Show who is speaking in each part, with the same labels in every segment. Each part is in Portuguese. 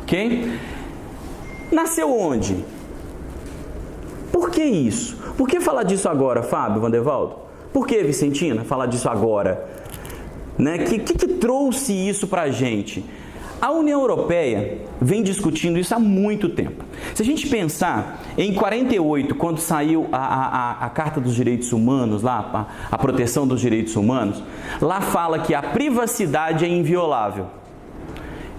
Speaker 1: ok? Nasceu onde? Por que isso? Por que falar disso agora, Fábio, Vandevaldo? Por que, Vicentina, falar disso agora? Né? Que trouxe isso para a gente? A União Europeia vem discutindo isso há muito tempo. Se a gente pensar em 48, quando saiu a Carta dos Direitos Humanos, lá, a proteção dos direitos humanos, lá fala que a privacidade é inviolável.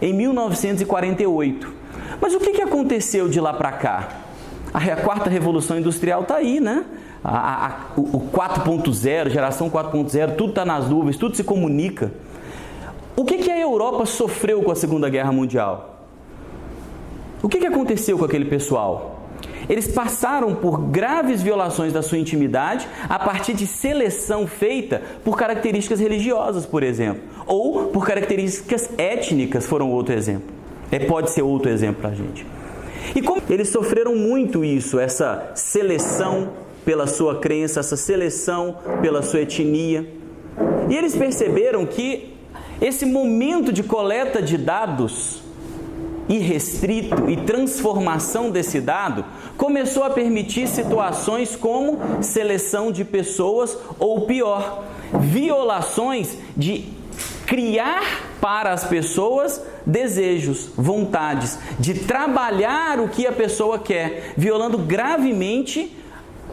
Speaker 1: Em 1948. Mas o que aconteceu de lá para cá? A quarta revolução industrial está aí, né? O 4.0, geração 4.0, tudo está nas nuvens, tudo se comunica. O que a Europa sofreu com a Segunda Guerra Mundial? O que aconteceu com aquele pessoal? Eles passaram por graves violações da sua intimidade a partir de seleção feita por características religiosas, por exemplo, ou por características étnicas, foram outro exemplo. Pode ser outro exemplo para a gente. E como eles sofreram muito isso, essa seleção pela sua crença, essa seleção pela sua etnia. E eles perceberam que esse momento de coleta de dados irrestrito e transformação desse dado começou a permitir situações como seleção de pessoas ou pior, violações de criar para as pessoas desejos, vontades, de trabalhar o que a pessoa quer, violando gravemente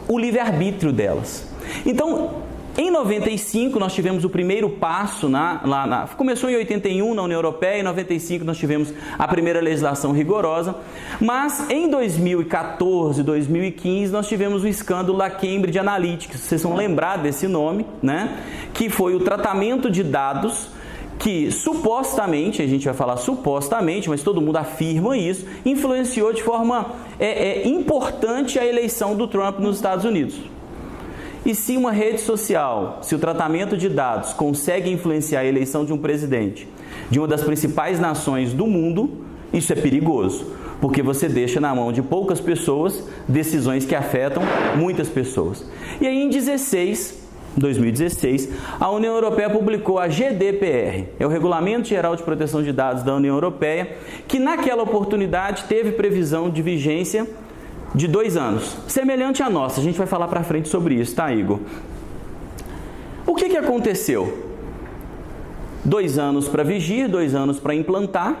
Speaker 1: o livre-arbítrio delas. Então, em 95, nós tivemos o primeiro passo, começou em 81 na União Europeia, em 95 nós tivemos a primeira legislação rigorosa, mas em 2014, 2015, nós tivemos o escândalo da Cambridge Analytica, vocês vão lembrar desse nome, né? Que foi o tratamento de dados que supostamente, a gente vai falar supostamente, mas todo mundo afirma isso, influenciou de forma importante a eleição do Trump nos Estados Unidos. E se uma rede social, se o tratamento de dados consegue influenciar a eleição de um presidente de uma das principais nações do mundo, isso é perigoso, porque você deixa na mão de poucas pessoas decisões que afetam muitas pessoas. E aí em 2016, a União Europeia publicou a GDPR, é o Regulamento Geral de Proteção de Dados da União Europeia, que naquela oportunidade teve previsão de vigência de 2 anos, semelhante à nossa. A gente vai falar para frente sobre isso, tá, Igor? O que aconteceu? 2 anos para vigir, 2 anos para implantar.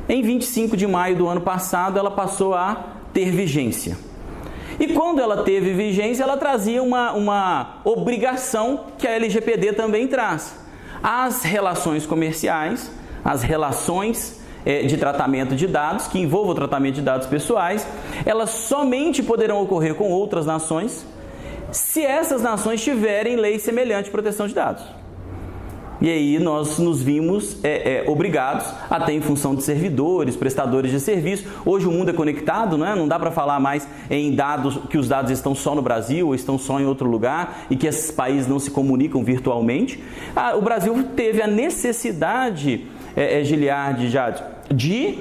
Speaker 1: Em 25 de maio do ano passado, ela passou a ter vigência. E quando ela teve vigência, ela trazia uma obrigação que a LGPD também traz. As relações comerciais, as relações de tratamento de dados, que envolvam o tratamento de dados pessoais, elas somente poderão ocorrer com outras nações se essas nações tiverem lei semelhante de proteção de dados. E aí nós nos vimos obrigados a ter, em função de servidores, prestadores de serviço. Hoje o mundo é conectado, né? Não dá para falar mais em dados, que os dados estão só no Brasil ou estão só em outro lugar e que esses países não se comunicam virtualmente. O Brasil teve a necessidade, Giliardi, Jade, de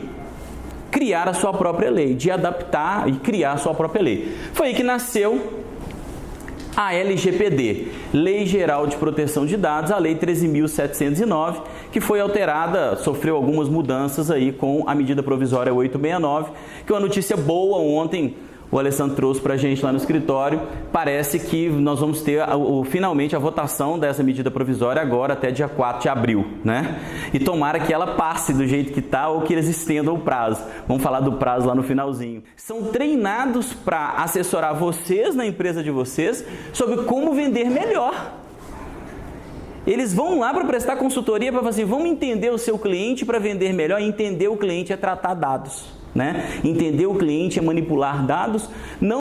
Speaker 1: criar a sua própria lei, de adaptar e criar a sua própria lei. Foi aí que nasceu a LGPD, Lei Geral de Proteção de Dados, a Lei 13.709, que foi alterada, sofreu algumas mudanças aí com a medida provisória 869, que é uma notícia boa. Ontem o Alessandro trouxe para a gente lá no escritório. Parece que nós vamos ter finalmente a votação dessa medida provisória agora até dia 4 de abril, né? E tomara que ela passe do jeito que está ou que eles estendam o prazo. Vamos falar do prazo lá no finalzinho. São treinados para assessorar vocês na empresa de vocês sobre como vender melhor. Eles vão lá para prestar consultoria para falar assim, vamos entender o seu cliente para vender melhor. Entender o cliente é tratar dados, né? Entender o cliente é manipular dados, não